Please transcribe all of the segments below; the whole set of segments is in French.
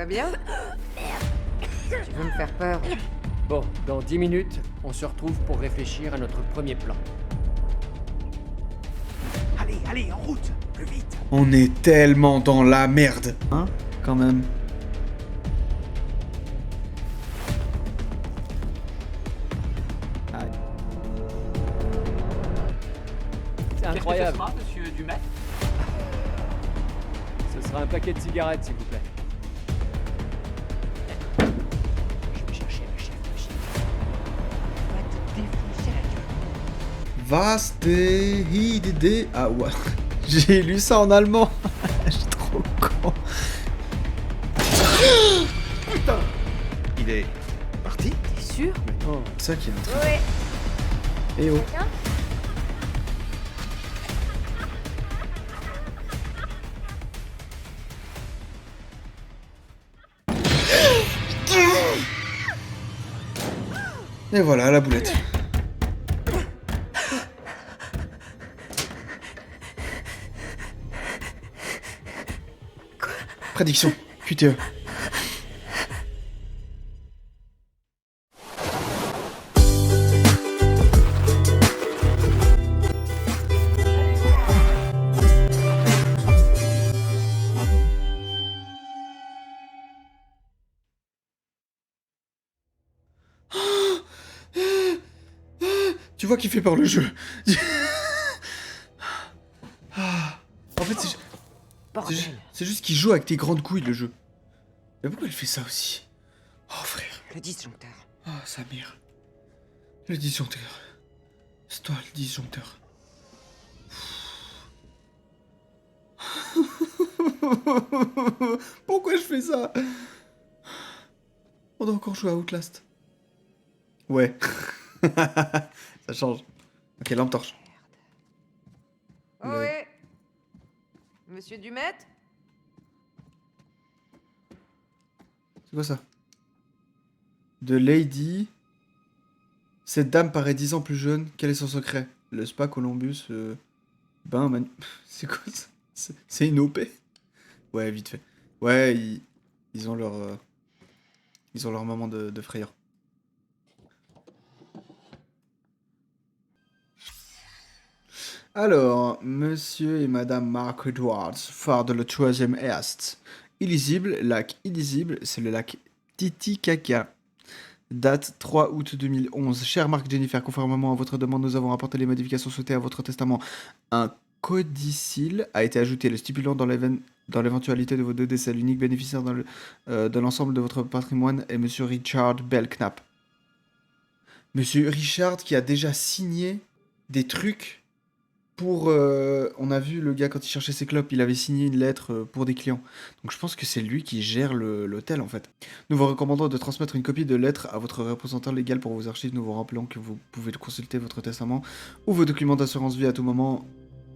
va bien? Tu veux me faire peur? Bon, dans 10 minutes, on se retrouve pour réfléchir à notre premier plan. Allez, en route, plus vite. On est tellement dans la merde. Hein? Quand même. Aïe. C'est incroyable. Qu'est-ce que ce sera, monsieur Dumet? Ce sera un paquet de cigarettes, s'il vous plaît. Je vais chercher le chef de chine. On va te défoncer la gueule. Was de Idee. Ah ouais. J'ai lu ça en allemand. Je suis trop con. Putain! Il est parti? T'es sûr? Oh. C'est ça qui est un truc. Ouais. Eh oh. Quelqu'un? Et voilà la boulette. Prédiction. QTE. Tu vois qu'il fait peur le jeu. Ah. En fait, Bordel. c'est juste qu'il joue avec tes grandes couilles le jeu. Mais pourquoi il fait ça aussi? Oh frère. Le disjoncteur. Oh sa mère. Le disjoncteur. C'est toi le disjoncteur. Pourquoi je fais ça? On doit encore jouer à Outlast. Ouais. Ça change. Ok, lampe torche. Oh Le- ouais. Monsieur Dumet? C'est quoi ça? De Lady. Cette dame paraît 10 ans plus jeune. Quel est son secret? Le spa Columbus. C'est quoi ça? C'est une OP? Ouais, vite fait. Ouais, ils ont leur. Ils ont leur moment de frayeur. Alors, monsieur et madame Mark Edwards, phare de le 3e Est. Illisible, lac illisible, c'est le lac Titicaca. Date 3 août 2011. Cher Mark Jennifer, conformément à votre demande, nous avons apporté les modifications souhaitées à votre testament. Un codicile a été ajouté, le stipulant dans l'éventualité de vos deux décès. L'unique bénéficiaire de l'ensemble de votre patrimoine est monsieur Richard Belknap. Monsieur Richard qui a déjà signé des trucs pour... on a vu le gars quand il cherchait ses clopes, il avait signé une lettre pour des clients. Donc je pense que c'est lui qui gère l'hôtel en fait. Nous vous recommandons de transmettre une copie de lettre à votre représentant légal pour vos archives. Nous vous rappelons que vous pouvez consulter votre testament ou vos documents d'assurance vie à tout moment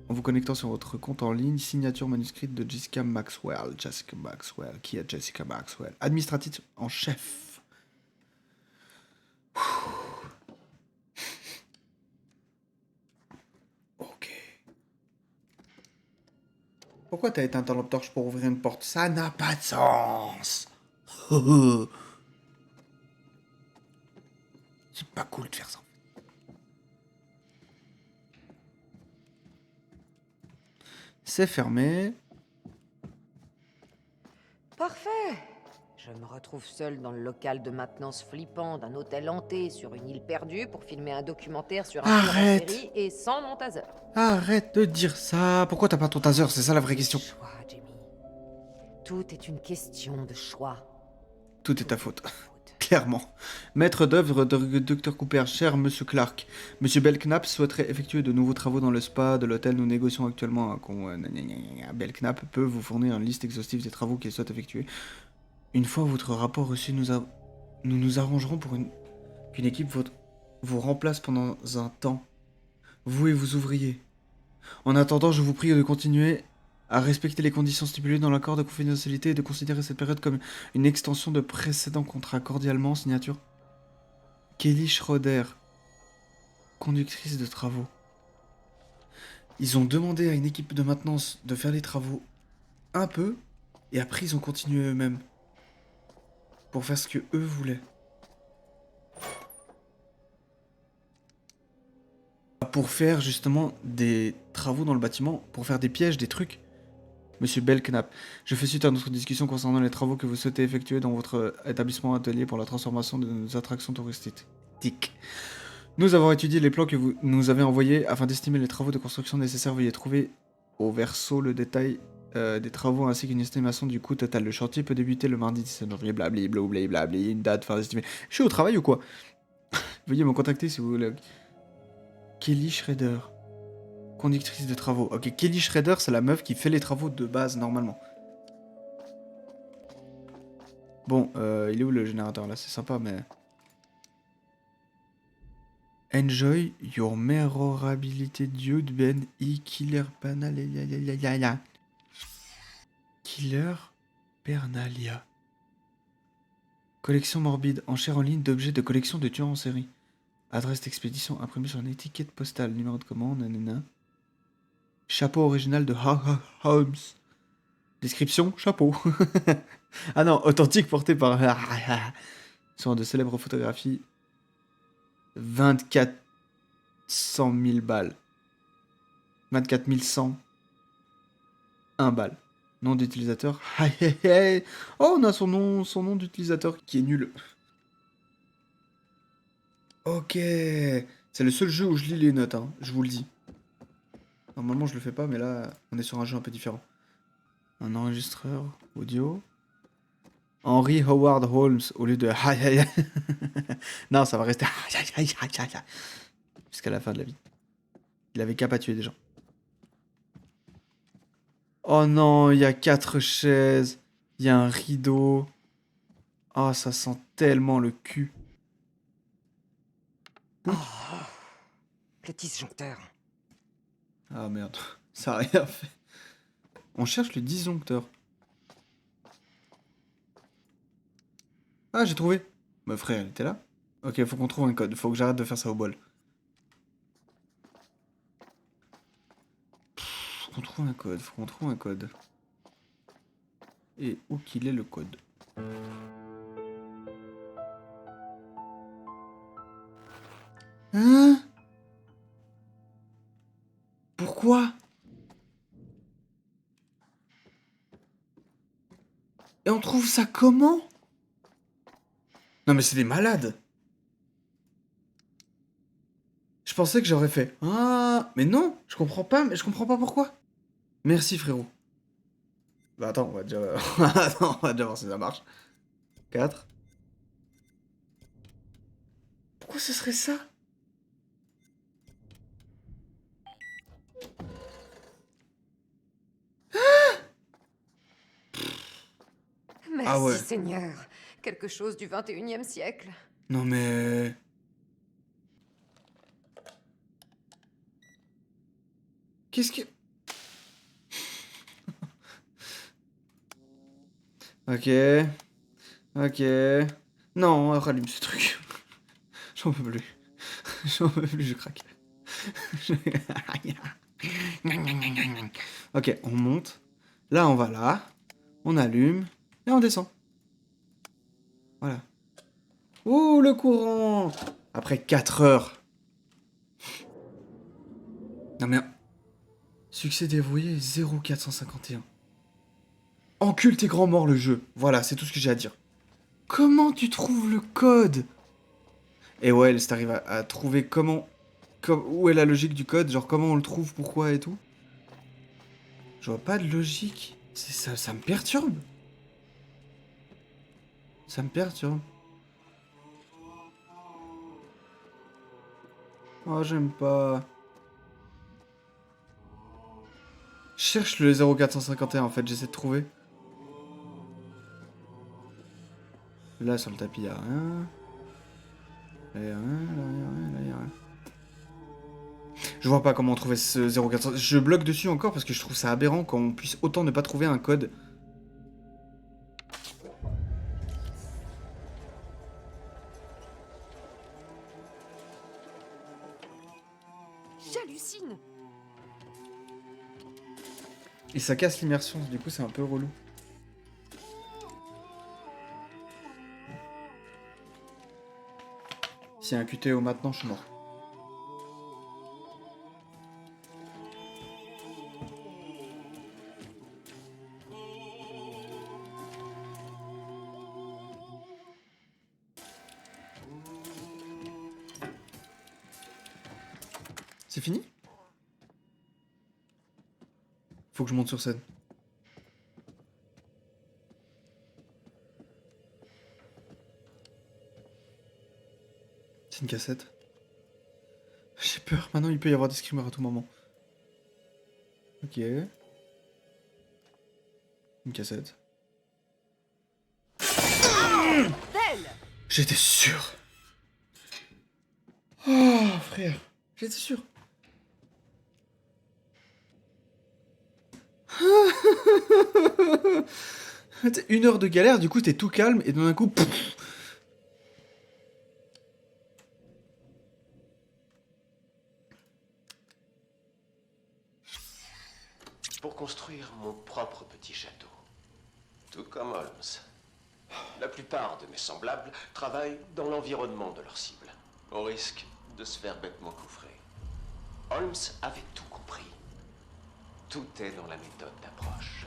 en vous connectant sur votre compte en ligne. Signature manuscrite de Jessica Maxwell. Jessica Maxwell. Qui est Jessica Maxwell? Administratif en chef. Ok. Pourquoi t'as éteint ta lampe torche pour ouvrir une porte? Ça n'a pas de sens. C'est pas cool de faire ça. C'est fermé. Parfait. Je me retrouve seul dans le local de maintenance flippant d'un hôtel hanté sur une île perdue pour filmer un documentaire sur un tueur en Arrête. série et sans mon taser. Arrête de dire ça. Pourquoi t'as pas ton taser? C'est ça la vraie question. Choix, Jamie. Tout est une question de choix. Tout est ta faute. Clairement. Maître d'œuvre de Dr Cooper, cher Monsieur Clark. Monsieur Belknap souhaiterait effectuer de nouveaux travaux dans le spa de l'hôtel. Nous négocions actuellement Belknap peut vous fournir une liste exhaustive des travaux qu'il souhaite effectuer. Une fois votre rapport reçu, nous nous arrangerons pour qu'une équipe vous remplace pendant un temps. Vous et vos ouvriers. En attendant, je vous prie de continuer à respecter les conditions stipulées dans l'accord de confidentialité et de considérer cette période comme une extension de précédent contrat. Cordialement, signature Kelly Schroeder, conductrice de travaux. Ils ont demandé à une équipe de maintenance de faire les travaux un peu, et après ils ont continué eux-mêmes. pour faire ce que eux voulaient. Pour faire justement des travaux dans le bâtiment, pour faire des pièges, des trucs. Monsieur Belknap, je fais suite à notre discussion concernant les travaux que vous souhaitez effectuer dans votre établissement atelier pour la transformation de nos attractions touristiques. Nous avons étudié les plans que vous nous avez envoyés afin d'estimer les travaux de construction nécessaires. Veuillez trouver au verso le détail des travaux ainsi qu'une estimation du coût total. Le chantier peut débuter le mardi 17 janvier. Blabli, blabli, blabli, une date fin estimée. Je suis au travail ou quoi? Veuillez me contacter si vous voulez. Kelly Schrader. Conductrice de travaux. Ok, Kelly Schrader, c'est la meuf qui fait les travaux de base, normalement. Bon, il est où le générateur, là? C'est sympa, mais... Enjoy your memorability dude Ben E. Killer Pernalia. Killer Pernalia. Collection morbide. Enchère en ligne d'objets de collection de tueurs en série. Adresse d'expédition imprimée sur une étiquette postale. Numéro de commande, nanana. Chapeau original de Holmes. Description, chapeau. Ah non, authentique porté par... Sur de célèbres photographies. 24 100 000 balles. 24 100. 1 balle. Nom d'utilisateur. Oh, on a son nom d'utilisateur qui est nul. Ok. C'est le seul jeu où je lis les notes, hein, je vous le dis. Normalement, je le fais pas, mais là, on est sur un jeu un peu différent. Un enregistreur audio. Henry Howard Holmes au lieu de... Non, ça va rester... Jusqu'à la fin de la vie. Il avait qu'à pas tuer des gens. Oh non, il y a 4 chaises. Il y a un rideau. Oh, ça sent tellement le cul. Oh, le disjoncteur. Ah merde, ça a rien fait. On cherche le disjoncteur. Ah, j'ai trouvé. Bah frère, il était là. Ok, faut qu'on trouve un code. Faut que j'arrête de faire ça au bol. Faut qu'on trouve un code. Faut qu'on trouve un code. Et où qu'il est le code? Hein? Pourquoi? Et on trouve ça comment? Non mais c'est des malades. Je pensais que j'aurais fait. Ah, mais non, je comprends pas, mais je comprends pas pourquoi. Merci frérot. Bah attends, on va déjà... attends, on va déjà voir si ça marche. 4. Pourquoi ce serait ça? Merci, Ah ouais. Seigneur. Quelque chose du 21e siècle. Non mais... Qu'est-ce que... Ok. Ok. Non, rallume ce truc. J'en peux plus. J'en peux plus, je craque. Ok, on monte. Là, on va là. On allume. Et on descend. Voilà. Ouh, le courant! Après 4 heures. Non mais... Succès déverrouillé 0451. Encule tes grands morts le jeu. Voilà, c'est tout ce que j'ai à dire. Comment tu trouves le code? Et ouais, si t'arrives à trouver comment... Où est la logique du code? Genre comment on le trouve, pourquoi et tout? Je vois pas de logique. Ça me perturbe. Ça me perturbe. Oh, j'aime pas. Je cherche le 0451 en fait, j'essaie de trouver. Là sur le tapis, y'a rien. Là y'a rien, là y'a rien, là y'a rien. Je vois pas comment trouver ce 0400. Je bloque dessus encore parce que je trouve ça aberrant qu'on puisse autant ne pas trouver un code. J'hallucine. Et ça casse l'immersion, du coup c'est un peu relou. S'il y a un QTO maintenant, je suis mort. C'est fini? Faut que je monte sur scène. C'est une cassette. J'ai peur. Maintenant, il peut y avoir des screamers à tout moment. Ok. Une cassette. J'étais sûr. Oh, frère. J'étais sûr. T'sais, 1 heure de galère, du coup, t'es tout calme, et d'un coup... pff. Pour construire mon propre petit château. Tout comme Holmes. La plupart de mes semblables travaillent dans l'environnement de leur cible, au risque de se faire bêtement coffrer. Holmes avait tout compris. Tout est dans la méthode d'approche.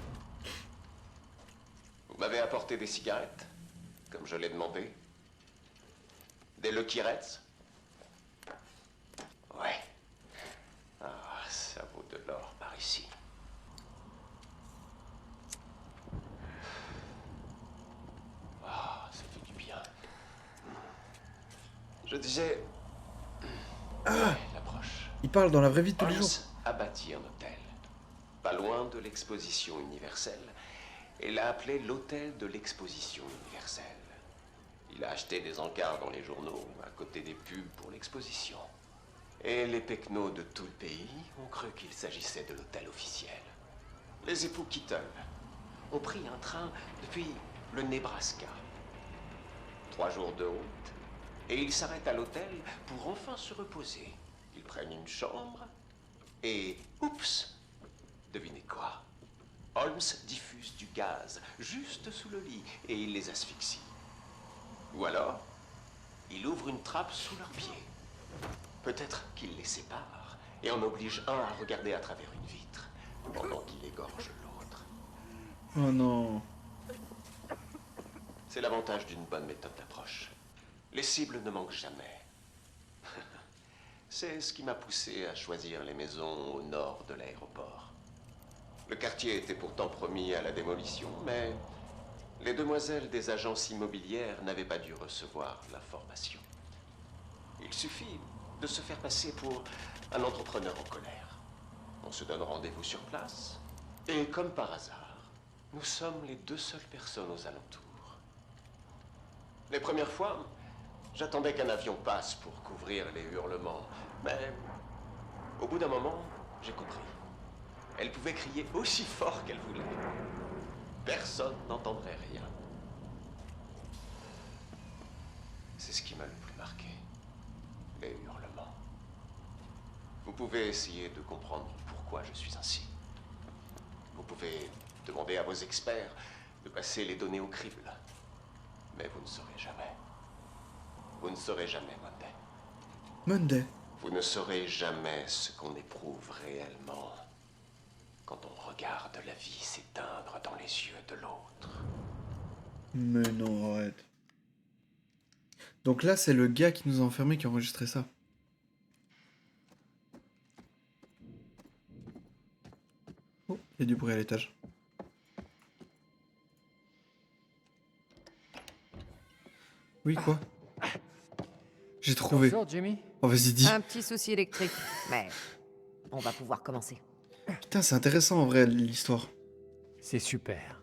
Vous m'avez apporté des cigarettes, comme je l'ai demandé. Des Lucky Reds. Ouais. Ah, ça vaut de l'or par ici. Ah, ça fait du bien. Je disais... l'approche. Il parle dans la vraie vie de tous les Holmes jours. a bâti un hôtel, pas loin de l'exposition universelle, et l'a appelé l'hôtel de l'exposition universelle. Il a acheté des encarts dans les journaux, à côté des pubs pour l'exposition. Et les pecnos de tout le pays ont cru qu'il s'agissait de l'hôtel officiel. Les époux Keaton ont pris un train depuis le Nebraska. 3 jours de route, et ils s'arrêtent à l'hôtel pour enfin se reposer. Ils prennent une chambre, et oups, devinez quoi? Holmes diffuse du gaz juste sous le lit, et il les asphyxie. Ou alors, il ouvre une trappe sous leurs pieds. Peut-être qu'il les sépare, et en oblige un à regarder à travers une vitre, pendant qu'il égorge l'autre. Oh non. C'est l'avantage d'une bonne méthode d'approche. Les cibles ne manquent jamais. C'est ce qui m'a poussé à choisir les maisons au nord de l'aéroport. Le quartier était pourtant promis à la démolition, mais les demoiselles des agences immobilières n'avaient pas dû recevoir l'information. Il suffit de se faire passer pour un entrepreneur en colère. On se donne rendez-vous sur place, et comme par hasard, nous sommes les 2 seules personnes aux alentours. Les premières fois, j'attendais qu'un avion passe pour couvrir les hurlements, mais au bout d'un moment, j'ai compris. Elle pouvait crier aussi fort qu'elle voulait. Personne n'entendrait rien. C'est ce qui m'a le plus marqué. Les hurlements. Vous pouvez essayer de comprendre pourquoi je suis ainsi. Vous pouvez demander à vos experts de passer les données au crible. Mais vous ne saurez jamais. Vous ne saurez jamais, Monday. Monday. Vous ne saurez jamais ce qu'on éprouve réellement quand on regarde la vie s'éteindre dans les yeux de l'autre. Mais non, arrête. Donc là, c'est le gars qui nous a enfermés qui a enregistré ça. Oh, il y a du bruit à l'étage. Oui, quoi? J'ai trouvé. Bonjour, Jimmy. Oh, vas-y, dis. Un petit souci électrique, mais on va pouvoir commencer. Putain, c'est intéressant en vrai, l'histoire. C'est super.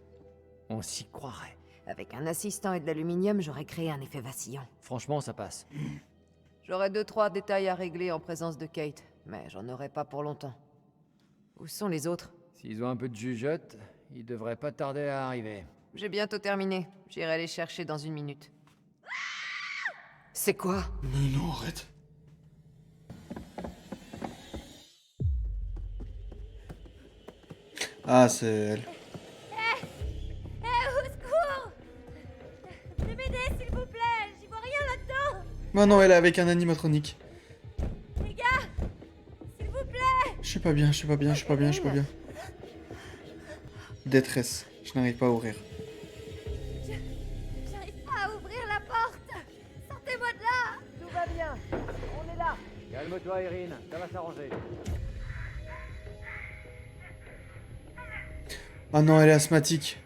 On s'y croirait. Avec un assistant et de l'aluminium, j'aurais créé un effet vacillant. Franchement, ça passe. J'aurais 2-3 détails à régler en présence de Kate, mais j'en aurai pas pour longtemps. Où sont les autres? S'ils ont un peu de jugeote, ils devraient pas tarder à arriver. J'ai bientôt terminé. J'irai les chercher dans 1 minute. C'est quoi? Mais non, arrête. Ah, c'est elle. Au secours! De m'aider, s'il vous plaît! J'y vois rien là-dedans! Oh non, elle est avec un animatronique. Les gars, s'il vous plaît. Je suis pas bien, je suis pas bien, je suis pas bien, je suis pas bien. Détresse, je n'arrive pas à ouvrir. J'arrive pas à ouvrir la porte. Sortez-moi de là. Tout va bien. On est là. Calme-toi, Erin, ça va s'arranger. Oh non, elle est asthmatique.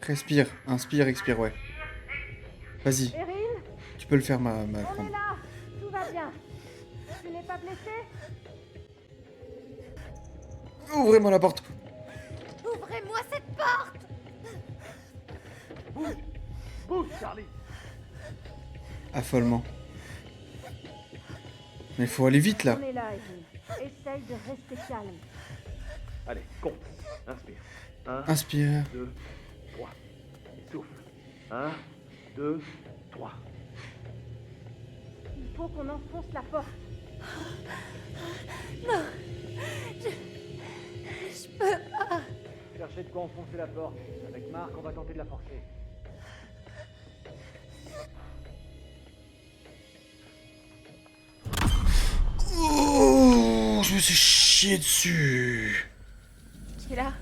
Respire, inspire, expire, ouais. Vas-y, Erin, tu peux le faire, ma on grande. est là. Tout va bien. Tu n'es pas blessé? Ouvrez-moi la porte. Ouvrez-moi cette porte. Bouge, Charlie. Affolement. Mais il faut aller vite, là. On est là, Erin. Essaye de rester calme. Allez, compte. Inspire. 1, Inspire. 2, 3. Et souffle. 1, 2, 3. Il faut qu'on enfonce la porte. Cherchez de quoi enfoncer la porte. Avec Marc, on va tenter de la forcer. Oh, je me suis chié dessus. Qui est là?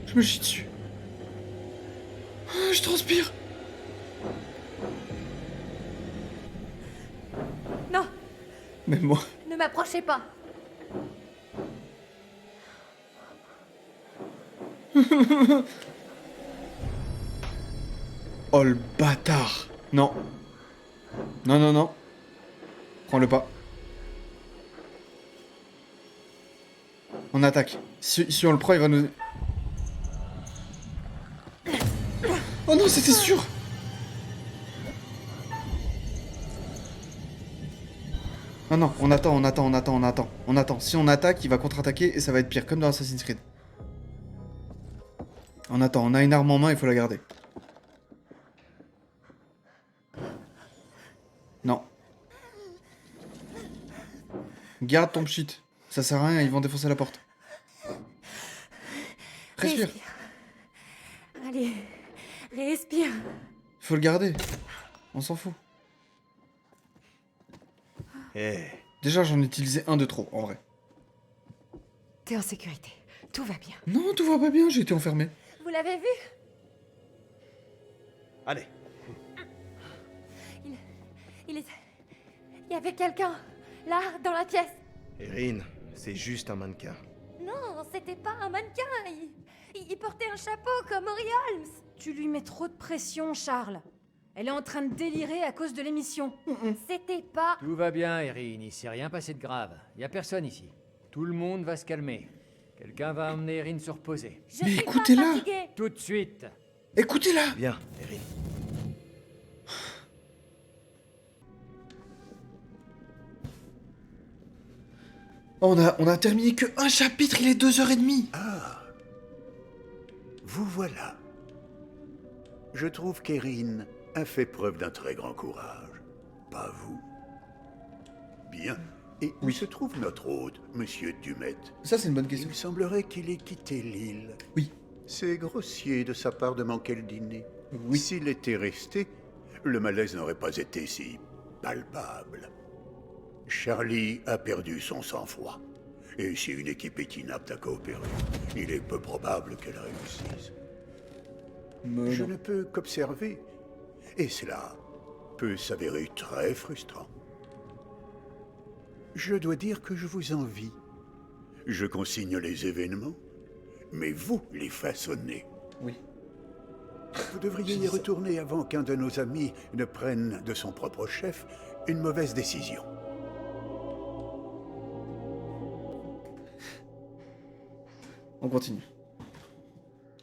Je me chie dessus. Ah, je transpire. Non, Même moi. ne m'approchez pas. Oh le bâtard. Non. Non, non, non. Prends-le pas. On attaque. Si on le prend, il va nous... Oh non, c'était sûr. Non, non, on attend, on attend, on attend, on attend. On attend. Si on attaque, il va contre-attaquer et ça va être pire, comme dans Assassin's Creed. On attend, on a une arme en main, il faut la garder. Non. Garde ton shit. Ça sert à rien, ils vont défoncer la porte. Respire. Allez, respire. Faut le garder. On s'en fout. Eh, Déjà, j'en ai utilisé un de trop, en vrai. T'es en sécurité. Tout va bien. Non, tout va pas bien, j'ai été enfermé. Vous l'avez vu? allez. Il y avait quelqu'un, là, dans la pièce. Erin, c'est juste un mannequin. Non, c'était pas un mannequin. Il portait un chapeau comme Henry Holmes. Tu lui mets trop de pression, Charles. Elle est en train de délirer à cause de l'émission. C'était pas... Tout va bien, Erin, il s'est rien passé de grave. Y a personne ici. Tout le monde va se calmer. Quelqu'un va emmener Erin se reposer. Je Mais suis pas écoutez-la. fatiguée. Tout de suite. Écoutez-la. Bien, Erin. On a terminé que un chapitre, il est 2h30. Vous voilà. Je trouve qu'Erin a fait preuve d'un très grand courage. Pas vous. Bien. Et où se trouve notre hôte, Monsieur Dumet? Ça, c'est une bonne Il question. me semblerait qu'il ait quitté l'île. Oui. C'est grossier de sa part de manquer le dîner. Oui. S'il était resté, le malaise n'aurait pas été si palpable. Charlie a perdu son sang-froid. Et si une équipe est inapte à coopérer, il est peu probable qu'elle réussisse. Mais Je non. ne peux qu'observer. Et cela peut s'avérer très frustrant. Je dois dire que je vous envie. Je consigne les événements, mais vous les façonnez. Oui. Vous devriez y retourner avant qu'un de nos amis ne prenne de son propre chef une mauvaise décision. On continue.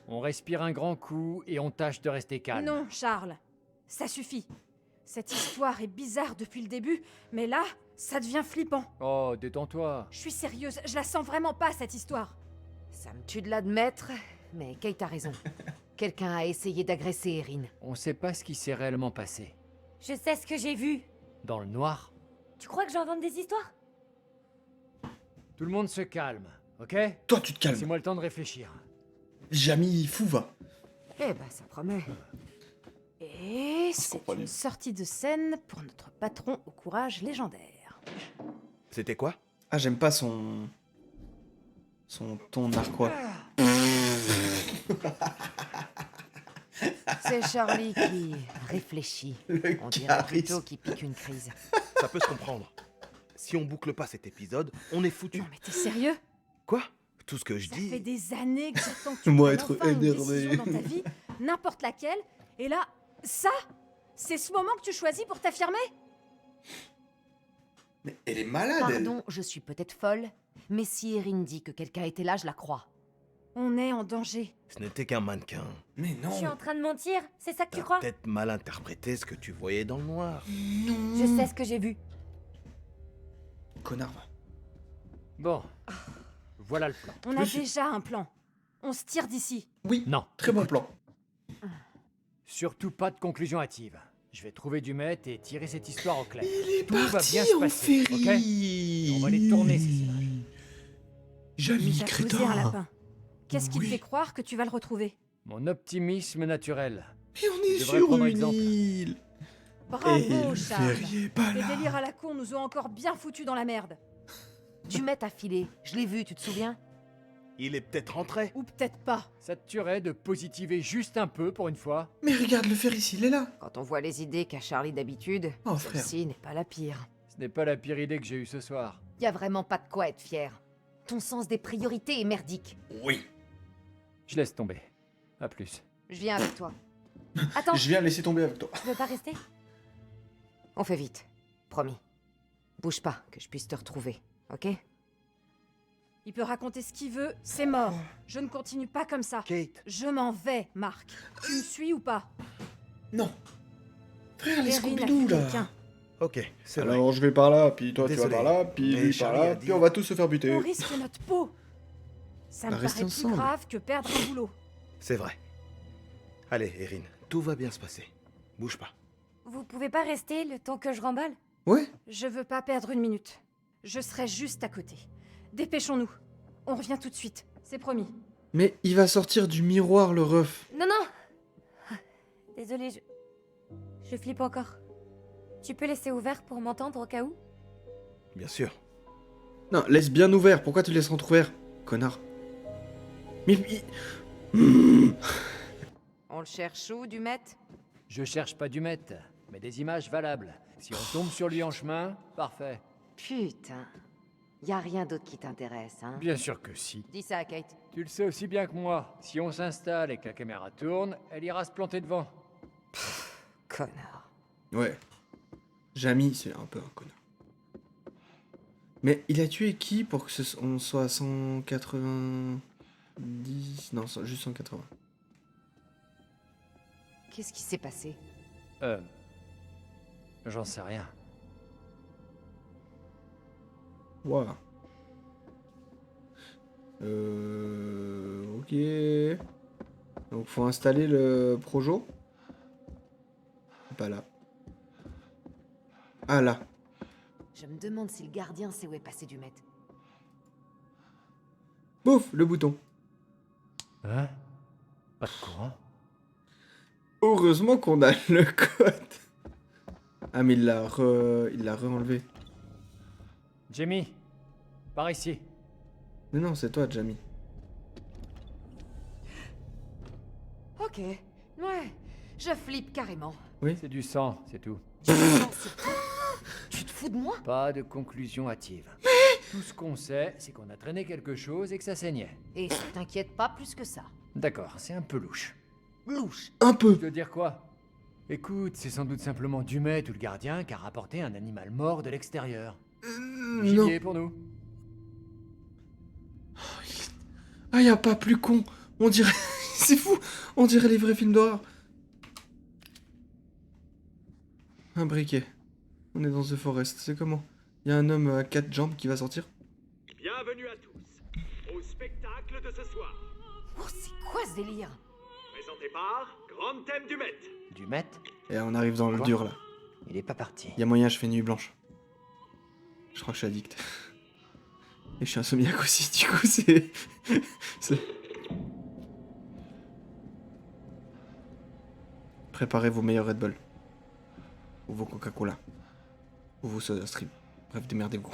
On respire un grand coup et on tâche de rester calme. Non, Charles. Ça suffit. Cette histoire est bizarre depuis le début, mais là, ça devient flippant. Oh, détends-toi. Je suis sérieuse, je la sens vraiment pas, cette histoire. Ça me tue de l'admettre, mais Kate a raison. Quelqu'un a essayé d'agresser Erin. On sait pas ce qui s'est réellement passé. Je sais ce que j'ai vu. Dans le noir. Tu crois que j'invente des histoires? Tout le monde se calme, ok? Toi, tu te calmes. Laissez-moi le temps de réfléchir. Jamie Fouva. Eh ben, ça promet. Et C'est c'est pas une lui. sortie de scène pour notre patron au courage légendaire. C'était quoi? Ah, j'aime pas son ton narquois. C'est Charlie qui réfléchit. Le On dirait charisme. plutôt qu'il pique une crise. Ça peut se comprendre. Si on boucle pas cet épisode, on est foutu. Non mais t'es sérieux? Quoi? Tout ce que je Ça fait dis... des années que j'attends que tu Moi, prennes être enfin une énervé. décision dans ta vie, n'importe laquelle, et là, ça, c'est ce moment que tu choisis pour t'affirmer? Mais elle est malade, elle. Pardon, je suis peut-être folle, mais si Erin dit que quelqu'un était là, je la crois. On est en danger. Ce n'était qu'un mannequin. Mais Je suis non. en train de mentir, c'est ça que tu T'as crois? peut-être mal interprété ce que tu voyais dans le noir. Je sais ce que j'ai vu. Connard, va. Bon. Voilà le plan. On a déjà un plan. On se tire d'ici. Oui, Non. très bon plan. Surtout pas de conclusion hâtive. Je vais trouver du maître et tirer cette histoire au clair. Il est Tout va parti bien se en passer, féerie. On va les tourner, ces images. Jamie T'as posé un crétin. lapin. Qu'est-ce qui te Oui. fait croire que tu vas le retrouver? Mon optimisme naturel. Et on est Je devrais sur prendre une exemple. île. Et Bravo, le Charles. Ferrier est pas Tes là. délires à la con nous ont encore bien foutus dans la merde. Du mec à filer, je l'ai vu, tu te souviens? Il est peut-être rentré. Ou peut-être pas. Ça te tuerait de positiver juste un peu pour une fois? Mais regarde, le Ferris, il est là. Quand on voit les idées qu'a Charlie d'habitude, Oh, frère. celle-ci n'est pas la pire. Ce n'est pas la pire idée que j'ai eue ce soir. Y a vraiment pas de quoi être fier. Ton sens des priorités est merdique. Oui. Je laisse tomber. À plus. Je viens avec toi. Attends, Je viens laisser tomber avec toi. tu veux pas rester? On fait vite. Promis. Bouge pas, que je puisse te retrouver, ok? Il peut raconter ce qu'il veut, c'est mort. Je ne continue pas comme ça. Kate, Je m'en vais, Marc. Tu me suis ou pas? Non. Frère, les Erin a Scooby-Doo, fait là. quelqu'un. ok, c'est vrai. Alors, je vais par là, puis toi, Désolé, tu vas par là, puis mais lui par Charlie là, a dit- puis on va tous se faire buter. On risque notre peau. Ça me Bah, restez paraît plus ensemble. grave que perdre un boulot. C'est vrai. Allez, Erin, tout va bien se passer. Bouge pas. Vous pouvez pas rester le temps que je remballe? Ouais. Je veux pas perdre une minute. Je serai juste à côté. Dépêchons-nous. On revient tout de suite. C'est promis. Mais il va sortir du miroir, le ref. Non, non! Désolée, je flippe encore. Tu peux laisser ouvert pour m'entendre au cas où? Bien sûr. Non, laisse bien ouvert. Pourquoi tu laisses entrouvert, connard? Mais... On le cherche où, du met? Je cherche pas du maître, mais des images valables. Si on tombe sur lui en chemin, parfait. Putain. Y a rien d'autre qui t'intéresse, hein? Bien sûr que si. Dis ça à Kate. Tu le sais aussi bien que moi. Si on s'installe et que la caméra tourne, elle ira se planter devant. Connard. Ouais. Jamie, c'est un peu un connard. Mais il a tué qui pour que on soit à 190... Non, juste 180. Qu'est-ce qui s'est passé? J'en sais rien. Waouh. Ok. Donc faut installer le Projo. Pas là. Ah là. Je me demande si le gardien sait où est passé du met. Bouf, le bouton. Hein? Pas de courant? Heureusement qu'on a le code. Ah mais il l'a re-enlevé. Jamie, par ici. Mais non, c'est toi, Jamie. Ok. Ouais. Je flippe carrément. C'est du sang, c'est tout. Du sang, c'est tout. Tu te fous de moi? Pas de conclusion hâtive. Tout ce qu'on sait, c'est qu'on a traîné quelque chose et que ça saignait. Et t'inquiète pas plus que ça. D'accord, c'est un peu louche. Louche. Un Tu peu. veux dire quoi? Écoute, c'est sans doute simplement Dumet ou le gardien qui a rapporté un animal mort de l'extérieur. Non. Gibier pour nous. Ah, y a pas plus con. On dirait... c'est fou. On dirait les vrais films d'horreur. Un briquet. On est dans The Forest. C'est comment? Y a un homme à 4 jambes qui va sortir? Bienvenue à tous au spectacle de ce soir. Oh, c'est quoi ce délire? Présenté par Grand Thème du Met. Dumet? Et on arrive dans le Quoi? dur là. Il est pas parti. Y a moyen, je fais nuit blanche. Je crois que je suis addict. Et je suis insomniaque aussi, du coup, c'est... Préparez vos meilleurs Red Bull. Ou vos Coca-Cola. Ou vos Soda Stream. Bref, démerdez-vous.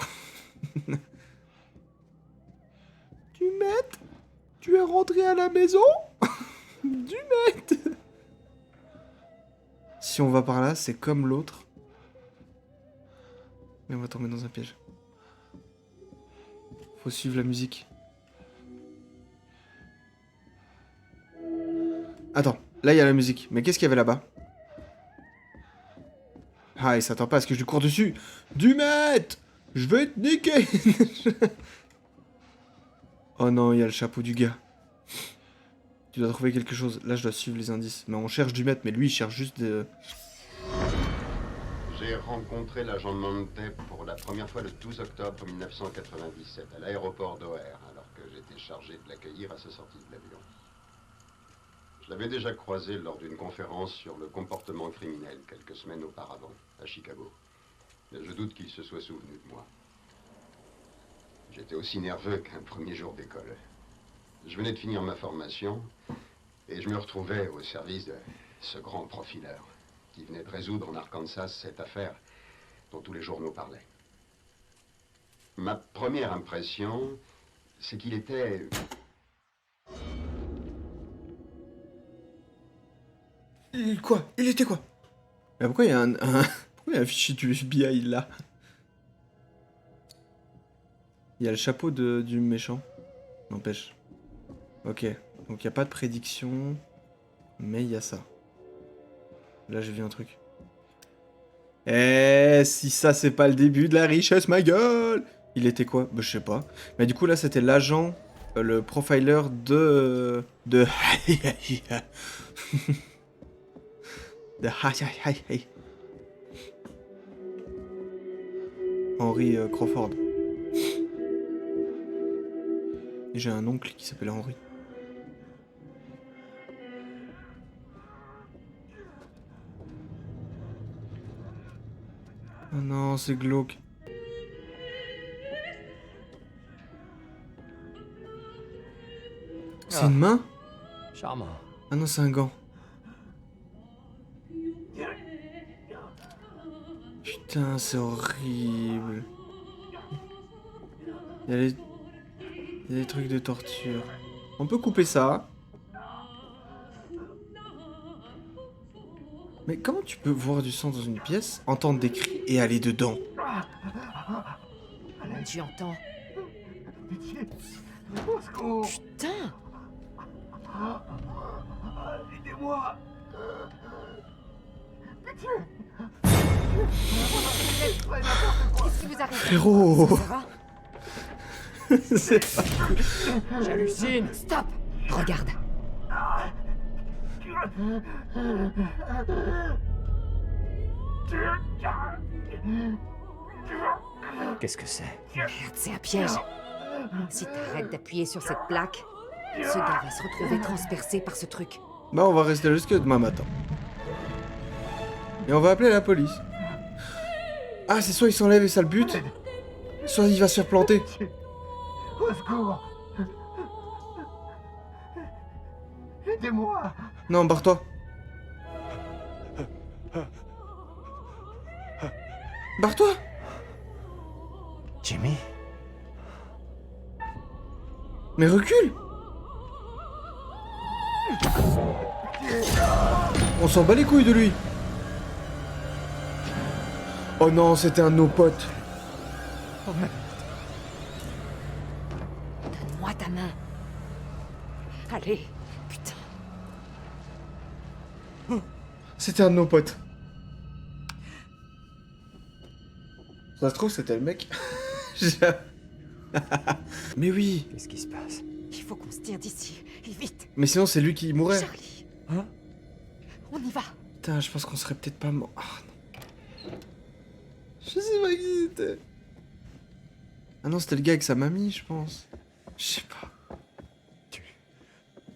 Tu m'aides? Tu es rentré à la maison? Tu m'aides? Si on va par là, c'est comme l'autre. Mais on va tomber dans un piège. Faut suivre la musique. Attends, là il y a la musique. Mais qu'est-ce qu'il y avait là-bas? Ah, il s'attend pas à ce que je lui cours dessus. Dumet! Je vais te niquer! Oh non, il y a le chapeau du gars. Tu dois trouver quelque chose. Là, je dois suivre les indices. Mais on cherche Dumet, mais lui, il cherche juste de... J'ai rencontré l'agent Monte pour la première fois le 12 octobre 1997 à l'aéroport d'O'Hare, alors que j'étais chargé de l'accueillir à sa sortie de l'avion. Je l'avais déjà croisé lors d'une conférence sur le comportement criminel quelques semaines auparavant, à Chicago. Mais je doute qu'il se soit souvenu de moi. J'étais aussi nerveux qu'un premier jour d'école. Je venais de finir ma formation et je me retrouvais au service de ce grand profileur qui venait de résoudre en Arkansas cette affaire dont tous les journaux parlaient. Ma première impression, c'est qu'il était... Quoi? Il était quoi? Mais pourquoi il y a pourquoi il y a un fichier du FBI là? Il y a le chapeau du méchant. N'empêche. Ok. Donc il n'y a pas de prédiction. Mais il y a ça. Là j'ai vu un truc. Eh, si ça c'est pas le début de la richesse, ma gueule! Il était quoi? Bah je sais pas. Mais du coup là c'était l'agent, le profiler de... de Henry Crawford. Et j'ai un oncle qui s'appelle Henry. Oh non, c'est glauque. C'est une main? Charmant. Ah non, c'est un gant. Putain, c'est horrible. Il y a des trucs de torture. On peut couper ça. Mais comment tu peux voir du sang dans une pièce, entendre des cris et aller dedans? Tu entends? Au secours! Putain! Aidez-moi! Pitié! Qu'est-ce qui vous arrive? Frérot! Ça va? C'est pas cool. J'hallucine. Stop! Regarde! Qu'est-ce que c'est? Merde, c'est un piège. Si t'arrêtes d'appuyer sur cette plaque, ce gars va se retrouver transpercé par ce truc. Bah on va rester jusque demain matin. Et on va appeler la police. Ah c'est soit il s'enlève et ça le bute, soit il va se faire planter. Au secours! Aidez-moi! Non, barre-toi. Barre-toi. Jimmy? Mais recule. On s'en bat les couilles de lui. Oh non, c'était un de nos potes. Oh merde. Donne-moi ta main. Allez, putain. C'était un de nos potes. Ça se trouve, c'était le mec. Mais oui. Qu'est-ce qui se passe? Il faut qu'on se tire d'ici, et vite. Mais sinon, c'est lui qui mourrait. Charlie, Hein? on y va. Putain, je pense qu'on serait peut-être pas mort. Ah non. Je sais pas qui c'était. Ah non, c'était le gars avec sa mamie, je pense. Je sais pas.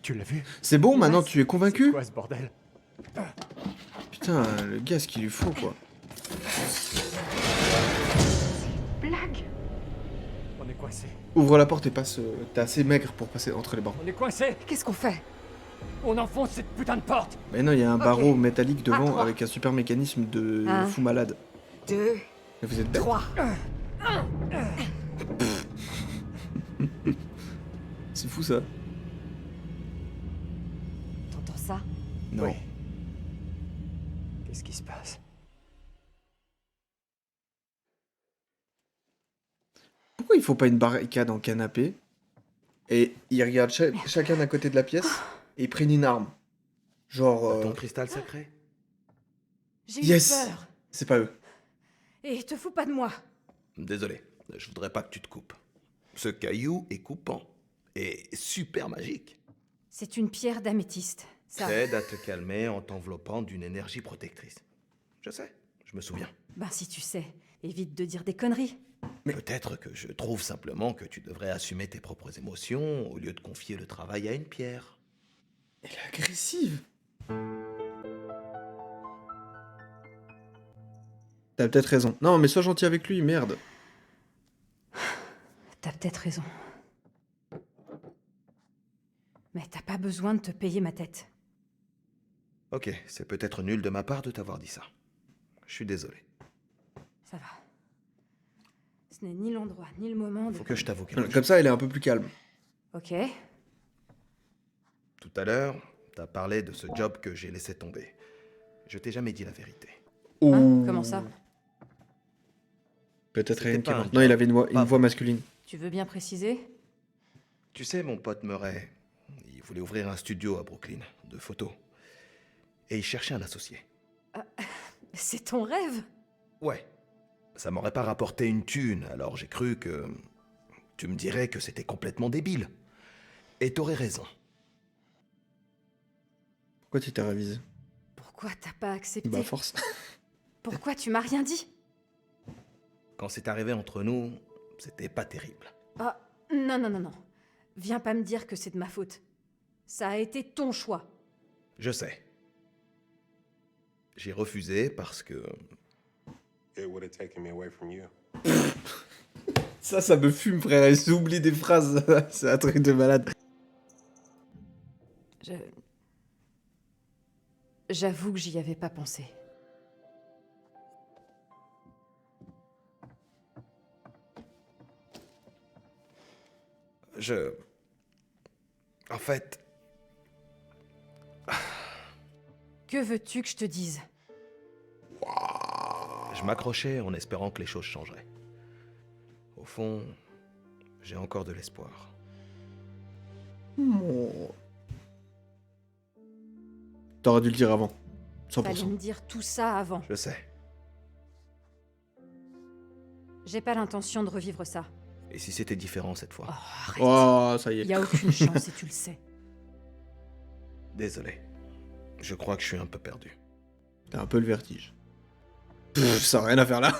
Tu l'as vu? C'est bon, maintenant tu es C'est convaincu? quoi ce bordel? Putain, le gars, ce qu'il lui faut, quoi. Blague. On est coincé. Ouvre la porte et passe. T'es assez maigre pour passer entre les bancs. On est coincé. Qu'est-ce qu'on fait? On enfonce cette putain de porte. Mais non, il y a un Ok. barreau métallique devant trois. avec un super mécanisme de Un. fou malade. 2, Mais vous êtes bête. 3. C'est fou ça. T'entends ça? Non. Oui. Qu'est-ce qui se passe? Pourquoi il faut pas une barricade en canapé et ils regardent chacun d'un côté de la pièce et ils prennent une arme? Genre. Ton cristal sacré? J'ai Yes. eu peur. C'est pas eux. Et te fous pas de moi. Désolé, je voudrais pas que tu te coupes. Ce caillou est coupant et super magique. C'est une pierre d'améthyste. Ça. T'aide à te calmer en t'enveloppant d'une énergie protectrice. Je sais, je me souviens. Ben si tu sais, évite de dire des conneries. Peut-être que je trouve simplement que tu devrais assumer tes propres émotions au lieu de confier le travail à une pierre. Elle est agressive. T'as peut-être raison. Non, mais sois gentil avec lui, merde. T'as peut-être raison. Mais t'as pas besoin de te payer ma tête. Ok, c'est peut-être nul de ma part de t'avoir dit ça. Je suis désolé. Ça va. Ce n'est ni l'endroit, ni le moment de... Faut que je t'avoue quelque chose. Comme ça, elle est un peu plus calme. Ok. Tout à l'heure, t'as parlé de ce job que j'ai laissé tomber. Je t'ai jamais dit la vérité. Hein? Comment ça? Peut-être C'était rien pas un Non, il avait une Pas voix masculine. Tu veux bien préciser? Tu sais, mon pote Murray, il voulait ouvrir un studio à Brooklyn, de photos. Et il cherchait un associé. C'est ton rêve? Ouais. Ça m'aurait pas rapporté une thune, alors j'ai cru que... Tu me dirais que c'était complètement débile. Et t'aurais raison. Pourquoi tu t'es révisé? Pourquoi t'as pas accepté? Bah, force. Pourquoi tu m'as rien dit? Quand c'est arrivé entre nous, c'était pas terrible. Ah, non, non, non, non. Viens pas me dire que c'est de ma faute. Ça a été ton choix. Je sais. J'ai refusé parce que... Ça me fume, frère. J'oublie des phrases. C'est un truc de malade. J'avoue que j'y avais pas pensé. En fait, Que veux-tu que je te dise? je m'accrochais en espérant que les choses changeraient. Au fond, j'ai encore de l'espoir. T'aurais dû le dire avant. Fallait 100%. me dire tout ça avant. Je sais. J'ai pas l'intention de revivre ça. Et si c'était différent cette fois? Arrête. Oh, ça y est. Y a aucune chance et tu le sais. Désolé. Je crois que je suis un peu perdu. T'as un peu le vertige. Ça n'a rien à faire là.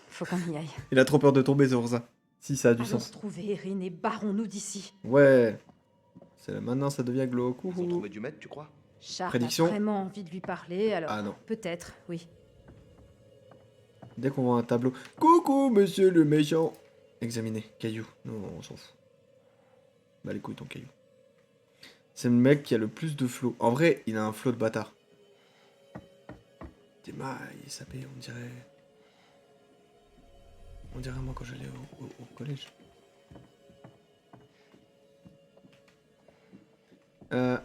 Faut qu'on y aille. Il a trop peur de tomber, c'est pour ça. Si, ça a du Allons sens. retrouver Erin et barrons-nous d'ici. Ouais. C'est là, maintenant, ça devient glauque. Ils ont Ouhou. trouvé du maître, tu crois? Charles Prédiction. a vraiment envie de lui parler, alors Ah non. peut-être, oui. Dès qu'on voit un tableau. Coucou, monsieur le méchant. Examiner. Caillou. Non, on s'en fout. Bah, les couilles, ton caillou. C'est le mec qui a le plus de flow. En vrai, il a un flow de bâtard. Des mailles, sapé, on dirait. On dirait moi quand j'allais au collège.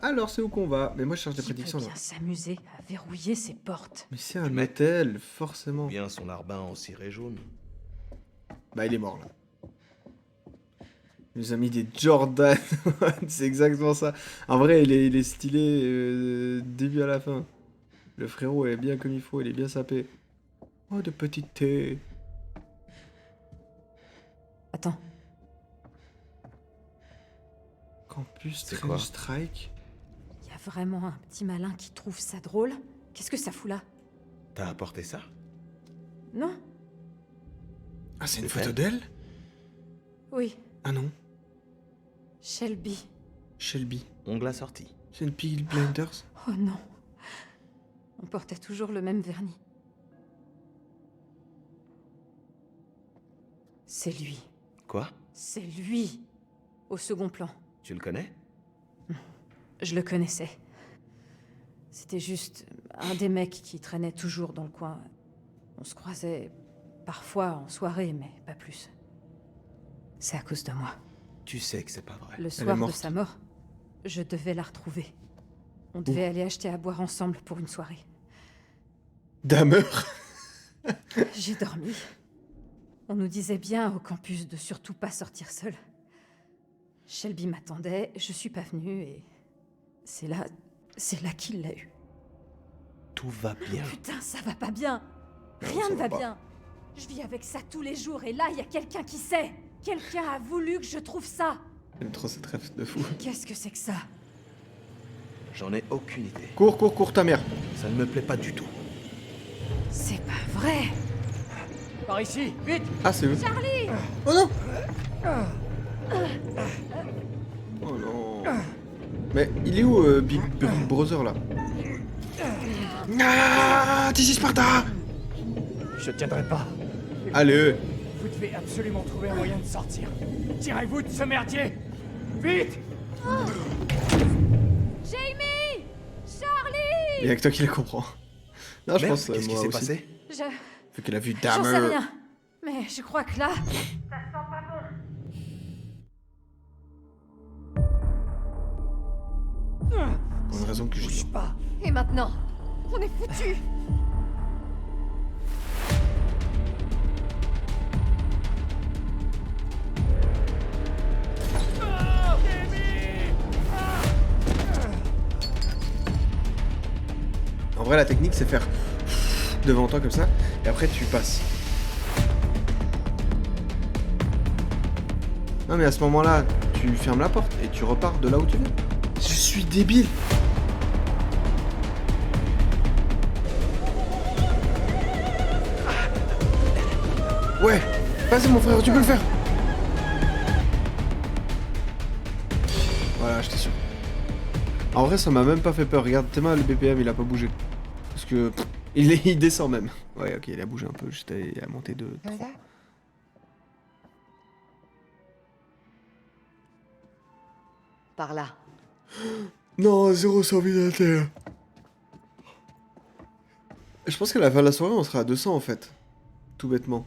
Alors, c'est où qu'on va? Mais moi, je cherche des Qui peut prédictions là. bien s'amuser à verrouiller ses portes. Mais c'est un mec. hôtel, forcément. Bien son larbin en ciré jaune. Bah, il est mort là. Il nous a mis des Jordan. C'est exactement ça. En vrai, il est stylé début à la fin. Le frérot est bien comme il faut, il est bien sapé. Oh, de petites thé. Attends, Campus C'est Train quoi? Strike. y a vraiment un petit malin qui trouve ça drôle? Qu'est-ce que ça fout là? T'as apporté ça? Non? Ah, c'est une C'est photo elle? d'elle? Oui, Ah non, Shelby. Shelby. Ongle assorti. C'est une Peaky Blinders. Oh non. On portait toujours le même vernis. C'est lui. Quoi? C'est lui. Au second plan. Tu le connais? Je le connaissais. C'était juste un des mecs qui traînait toujours dans le coin. On se croisait parfois en soirée, mais pas plus. C'est à cause de moi. Tu sais que c'est pas vrai. Le est soir de morte. sa mort, je devais la retrouver. On devait aller acheter à boire ensemble pour une soirée. Dahmer. J'ai dormi. On nous disait bien au campus de surtout pas sortir seul. Shelby m'attendait, je suis pas venue et... C'est là qu'il l'a eu. Tout va bien. Putain, ça va pas bien. Rien ça ne va va pas. bien. Je vis avec ça tous les jours et là, il y a quelqu'un qui sait. Quelqu'un a voulu que je trouve ça. J'aime trop cette rêve de fou. Qu'est-ce que c'est que ça? J'en ai aucune idée. Cours, ta mère. Ça ne me plaît pas du tout. C'est pas vrai. Par ici, vite! Ah, c'est eux. Charlie! Oh non! Oh non. Mais il est où Big Brother là? Ah, this is Sparta! Je tiendrai pas. Allez! Vous devez absolument trouver un moyen de sortir. Tirez-vous de ce merdier! Vite! Jamie! Charlie! Il y a que toi qui le comprends. Non, je Merde, pense qu'est-ce qui moi s'est aussi. passé? Vu qu'elle a vu J'en sais Dahmer. rien. Mais je crois que là... Pour une raison que je dis. Pas. Et maintenant? On est foutus! En vrai, la technique, c'est faire devant toi comme ça, et après tu passes. Non, mais à ce moment-là, tu fermes la porte et tu repars de là où tu viens. Je suis débile. Ouais, vas-y mon frère, tu peux le faire. Voilà, j'étais sûr. En vrai, ça m'a même pas fait peur. Regarde, Théma, le BPM, il a pas bougé. Parce que il descend même. Ouais, ok, il a bougé un peu. J'étais à monter de 3. Par là. Non, 0 sur terre. Je pense qu'à la fin de la soirée, on sera à 200 en fait. Tout bêtement.